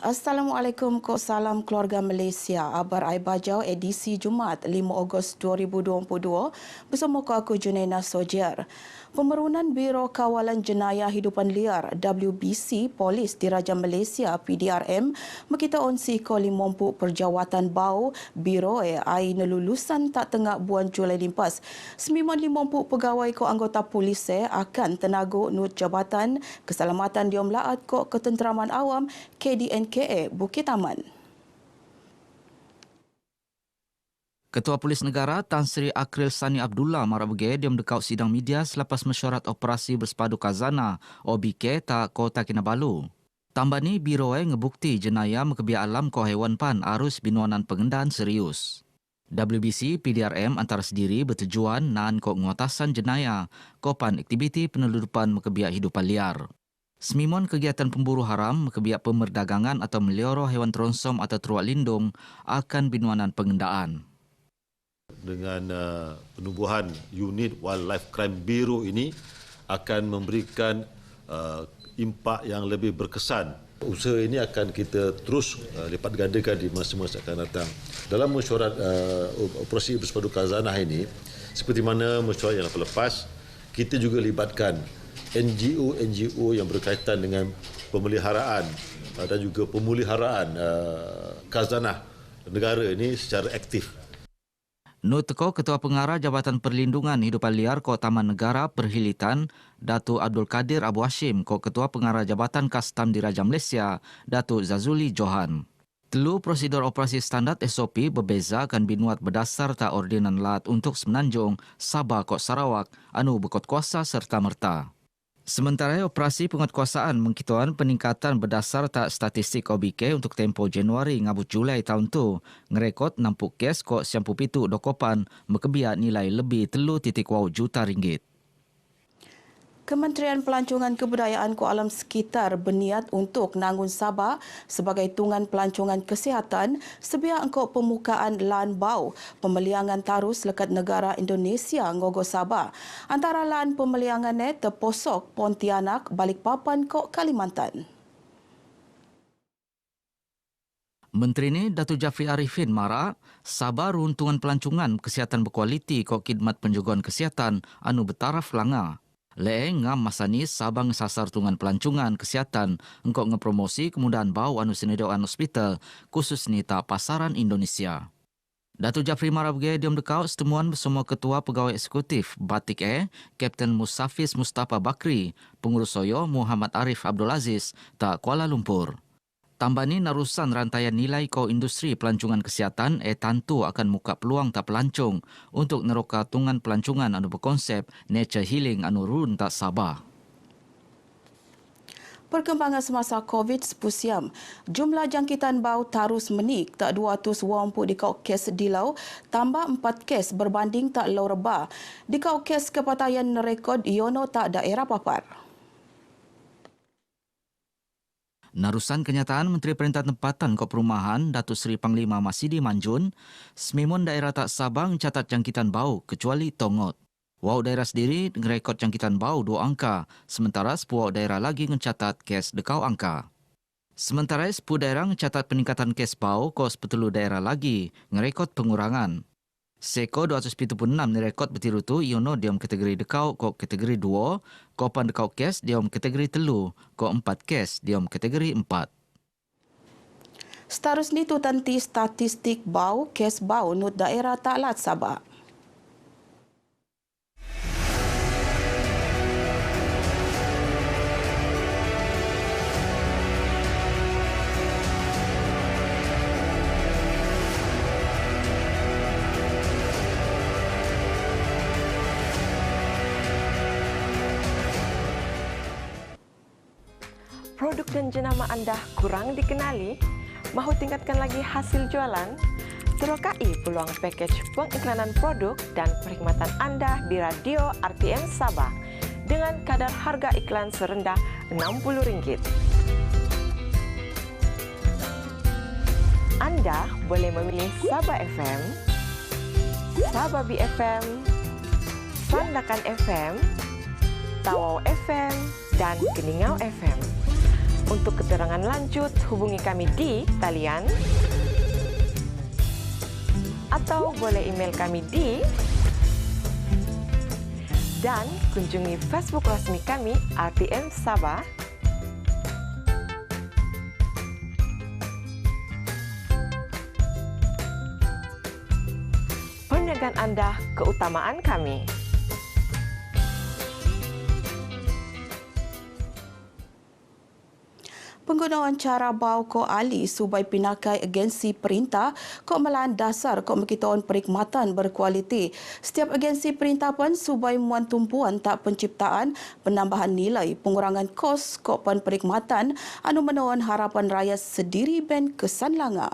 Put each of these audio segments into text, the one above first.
Assalamualaikum, salam keluarga Malaysia. Abar Air Bajau edisi Jumaat 5 Ogos 2022 bersama aku Junaina Sojer. Pemerunan Biro Kawalan Jenayah Hidupan Liar WBC Polis Diraja Malaysia PDRM makita onsi ko 50 perjawatan bau biro ai nelulusan tak tengah buan Julai limpas. Semimon 50 pegawai ko anggota polis akan tenago nut Jabatan Keselamatan Diomlaat ko Ketenteraman Awam KDNKA Bukit Aman. Ketua Polis Negara Tan Sri Akril Sani Abdullah marabege dia mendekau sidang media selepas mesyuarat operasi bersepadu Khazanah OBK tak Kota Kinabalu. Tambah ni biro ngebukti jenayah mekebia alam ko haiwan pan arus binuanan pengendaan serius. WBC PDRM antara sendiri bertujuan nan ko nguatasan jenayah kopan aktiviti peneludupan mekebia hidupan liar. Semimon kegiatan pemburu haram, mekebia pemerdagangan atau melioro hewan teronsom atau teruak lindung akan binuanan pengendaan. Dengan penubuhan unit Wildlife Crime Bureau ini akan memberikan impak yang lebih berkesan. Usaha ini akan kita terus lipat gandakan di masa-masa akan datang. Dalam mesyuarat operasi bersepadu Khazanah ini, seperti mana mesyuarat yang lepas, kita juga libatkan NGO yang berkaitan dengan pemeliharaan dan juga pemuliharaan Khazanah negara ini secara aktif. Nutko Ketua Pengarah Jabatan Perlindungan Hidupan Liar Ko Taman Negara Perhilitan Datuk Abdul Kadir Abu Hashim Ko Ketua Pengarah Jabatan Kastam Diraja Malaysia Datuk Zazuli Johan. Telu prosedur operasi standard SOP berbeza akan binuat berdasar tak ordinan lat untuk Semenanjung, Sabah Kok Sarawak anu berkot kuasa serta merta. Sementara operasi penguatkuasaan mengkituan peningkatan berdasar tak statistik OBK untuk tempoh Januari ngabut Julai tahun tu ngerekod 60 kes kok 97 dokopan mekebia nilai lebih 3.2 juta ringgit. Kementerian Pelancongan Kebudayaan Kuala Alam Sekitar berniat untuk nangun Sabah sebagai tungan pelancongan kesihatan sebiar engkau pemukaan lan bau pemeliangan tarus lekat negara Indonesia ngogo Sabah. Antara lan pemeliangannya terposok Pontianak, Balikpapan kok Kalimantan. Menteri ni Datuk Jafri Arifin mara Sabah runtungan pelancongan kesihatan berkualiti kok khidmat penjagaan kesihatan anu bertaraf langa. Ngam masa ni Sabah ngesasar tungan pelancongan kesihatan engkau ngepromosi kemudahan bau anu senedoan hospital khusus ni tak pasaran Indonesia. Datuk Jafri marabge diam dekau setemuan bersama Ketua Pegawai Eksekutif Batik Kapten Musafiz Mustafa Bakri, Pengurus Soyo Muhammad Arif Abdul Aziz tak Kuala Lumpur. Tambah ni narusan rantaian nilai ko industri pelancongan kesihatan tentu akan muka peluang tak pelancong untuk neroka tungan pelancongan anu berkonsep nature healing anu run tak Sabah. Perkembangan semasa COVID sepusiam, jumlah jangkitan bau tarus menik tak 200 wampuk di kau kes dilau, tambah 4 kes berbanding tak lau reba. Di kau kes kepatayan rekod Yono tak daerah papar. Narusan kenyataan Menteri Perintah Tempatan Kop Perumahan Datuk Seri Panglima Masidi Manjun, semimon daerah tak Sabah mencatat jangkitan bau kecuali Tongot. Wau daerah sendiri ngerekod jangkitan bau 2 angka, sementara 10 daerah lagi mencatat kes dekau angka. Sementara 10 daerah mencatat peningkatan kes bau, kos 10 daerah lagi ngerekod pengurangan. Seko 276 direkod bertiru tu Yono diam kategori dekau kok kategori 2, kopan dekau kes diam kategori 3, kok 4 kes diam kategori 4. Seterusnya tu tanti statistik bau kes bau nut daerah Taklat Sabah. Produk dan jenama anda kurang dikenali? Mahu tingkatkan lagi hasil jualan? Terokai peluang pakej pengiklanan produk dan perkhidmatan anda di Radio RTM Sabah dengan kadar harga iklan serendah RM60. Anda boleh memilih Sabah FM, Sabah BFM, Sandakan FM, Tawau FM dan Keningau FM. Untuk keterangan lanjut, hubungi kami di talian atau boleh email kami di dan kunjungi Facebook resmi kami RTM Sabah. Perniagaan anda keutamaan kami. Penggunaan cara bau ko ali subai pinakai agensi perintah ko melaan dasar ko mekitaon perkhidmatan berkualiti. Setiap agensi perintah pun subai muan tumpuan tak penciptaan, penambahan nilai, pengurangan kos ko pan perkhidmatan anu menawan harapan rakyat sediri ben kesan langa.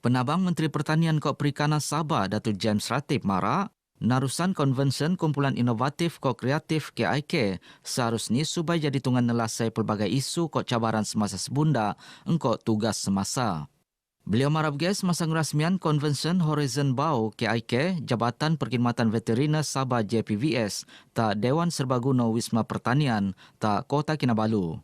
Penabang Menteri Pertanian Kok Perikanan Sabah, Datuk James Ratib Mara, narusan konvensyen kumpulan inovatif kok kreatif KIK seharusnya supaya jadi tungan nelasai pelbagai isu kok cabaran semasa sebunda engkau tugas semasa. Beliau marab guys masa ngerasmian konvensyen Horizon Bau KIK Jabatan Perkhidmatan Veteriner Sabah JPVS tak Dewan Serbaguna Wisma Pertanian tak Kota Kinabalu.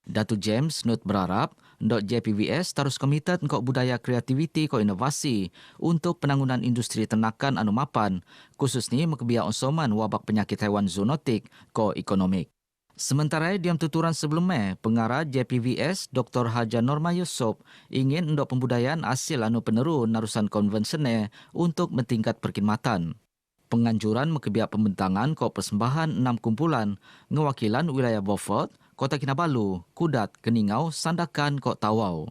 Datuk James Nut berharap JPVS terus komited kok budaya kreativiti kok inovasi untuk penangunan industri ternakan anu mapan, khususnya mekebia onsoman wabak penyakit hewan zoonotik kok ekonomik. Sementara diam tuturan sebelumnya, pengarah JPVS Dr. Haja Norma Yusof ingin ndok pembudayaan asil anu penerun narusan konvensional untuk mentingkat perkhidmatan. Penganjuran mekebia pembentangan kok persembahan 6 kumpulan ngewakilan wilayah Beaufort, Kota Kinabalu, Kudat, Keningau, Sandakan, Kok Tawau.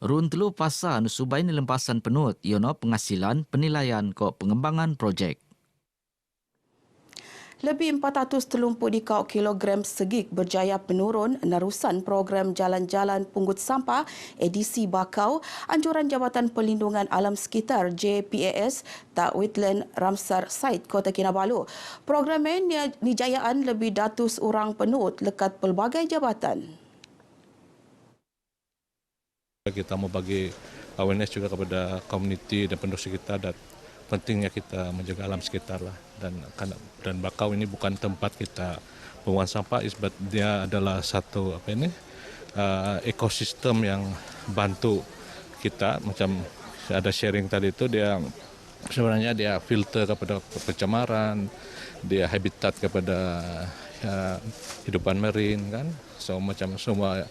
Run telu pasa anu subai ni lempasan penut, iono penghasilan, penilaian, kok pengembangan projek. Lebih 430 kilogram segik berjaya penurun narusan program jalan-jalan pungut sampah edisi Bakau anjuran Jabatan Perlindungan Alam Sekitar JPAS tak Wetland Ramsar Site Kota Kinabalu. Program ini nijayaan lebih datus orang penut lekat pelbagai jabatan. Kita mau bagi awareness juga kepada komuniti dan penduduk sekitar dan pentingnya kita menjaga alam sekitar lah, dan Bakau ini bukan tempat kita pembuangan sampah, dia adalah satu ekosistem yang bantu kita, macam ada sharing tadi itu, dia sebenarnya dia filter kepada pencemaran, dia habitat kepada hidupan marine kan, so macam semua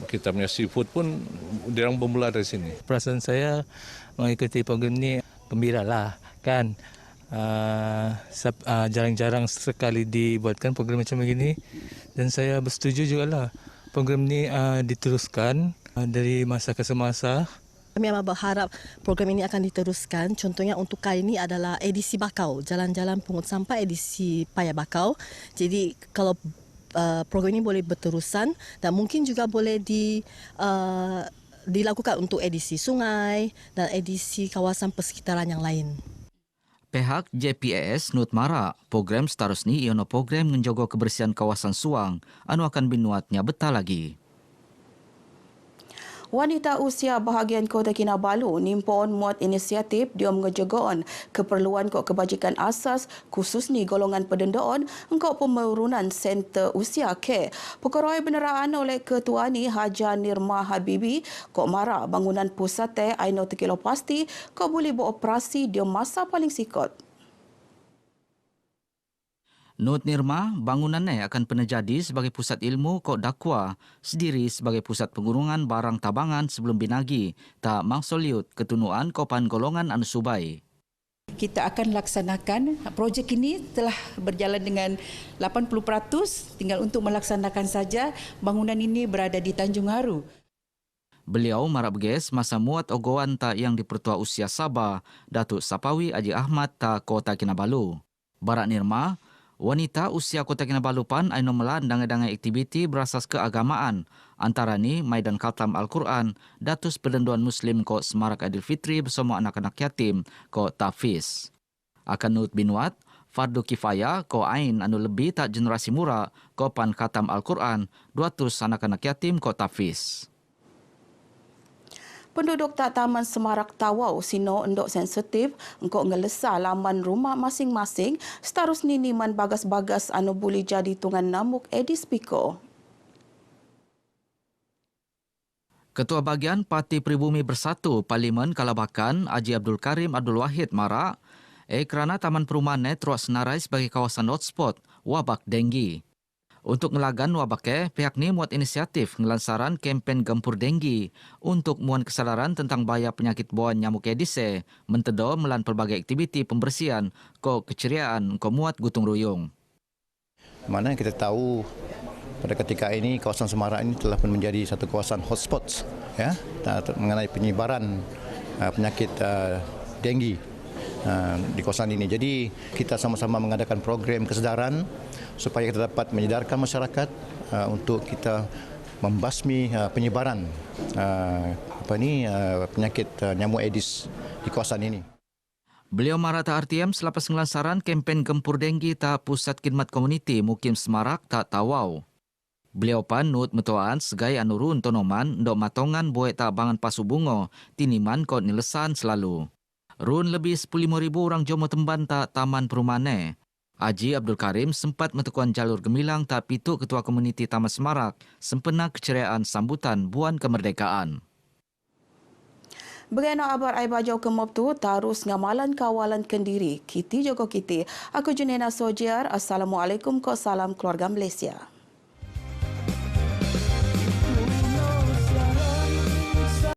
kita punya seafood pun dia orang bermula dari sini. Perasaan saya mengikuti program ini gembira lah kan, jarang-jarang sekali dibuatkan program macam begini dan saya bersetuju juga lah program ini diteruskan dari masa ke semasa. Kami amat berharap program ini akan diteruskan. Contohnya untuk kali ini adalah edisi Bakau, jalan-jalan pungut sampah edisi Paya Bakau. Jadi kalau program ini boleh berterusan dan mungkin juga boleh dilakukan untuk edisi sungai dan edisi kawasan persekitaran yang lain. Pihak JPAS Nut Mara, program seterusnya iono program menjaga kebersihan kawasan Suang anu akan binuatnya betah lagi. Wanita usia bahagian Kota Kinabalu nimpon muat inisiatif dia mengejagaan keperluan kok kebajikan asas khususnya golongan pedendaan engkau pemerunan senter usia care. Pekoroi beneraan oleh Ketua ni Haja Nirma Habibi kok mara bangunan pusat aino tekilo pasti kok boleh beroperasi dia masa paling sikot. Nut Nirma, bangunannya akan penejadi sebagai pusat ilmu kok dakwa, sendiri sebagai pusat pengurungan barang tabangan sebelum binagi, tak mangsoliut ketunuan kopan golongan anu subai. Kita akan laksanakan, projek ini telah berjalan dengan 80%, tinggal untuk melaksanakan saja. Bangunan ini berada di Tanjung Haru. Beliau marap ges masa muat ogoan tak yang dipertua usia Sabah, Datuk Sapawi Haji Ahmad tak Kota Kinabalu. Barak Nirma, wanita usia Kota Kinabalu pan aino melan dangai-dangai aktiviti berasas keagamaan. Antara ni Maidan Khatam Al-Quran, Datus Perdenduan Muslim ko Semarak Aidilfitri bersama anak-anak yatim ko Tafiz. Akan nut binuat, fardu kifaya ko ain anu lebih tak generasi mura ko pan Khatam Al-Quran, 200 anak-anak yatim ko Tafiz. Penduduk tak Taman Semarak Tawau sino endok sensitif engkau ngelesa laman rumah masing-masing seterusnya niman bagas-bagas anu boleh jadi tungan namuk Edis Piko. Ketua Bahagian Parti Pribumi Bersatu Parlimen Kalabakan Haji Abdul Karim Abdul Wahid marak kerana Taman Perumahan terus senarai sebagai kawasan hotspot wabak denggi. Untuk ngelagan wabak pihak ni muat inisiatif ngelansaran kempen gempur denggi untuk muat kesadaran tentang bahaya penyakit bawaan nyamuk Aedes mentedo melan pelbagai aktiviti pembersihan ko keceriaan ko muat gutung ruyung. Mana kita tahu pada ketika ini kawasan Semarak ini telah pun menjadi satu kawasan hotspot ya mengenai penyebaran penyakit denggi di kawasan ini. Jadi kita sama-sama mengadakan program kesedaran supaya kita dapat menyedarkan masyarakat untuk kita membasmi penyebaran penyakit nyamuk Aedes di kawasan ini. Beliau marata RTM selepas ngelansaran kempen gempur denggi ta Pusat Khidmat Komuniti Mukim Semarak tak tawau. Beliau panut metuaan segai anurun tonoman dok matongan buat tak bangan pasu bungo tiniman kot nilesan selalu. Run lebih 10,000 orang jomo temban tak taman perumahan. Haji Abdul Karim sempat metukuan jalur gemilang tak pitu Ketua Komuniti Taman Semarak sempena keceriaan sambutan Buan Kemerdekaan. Begana abar ai bajau kemop tu tarus ngamalan kawalan kendiri. Kiti joko kiti. Aku Junena Sojiar. Assalamualaikum ko salam keluarga Malaysia.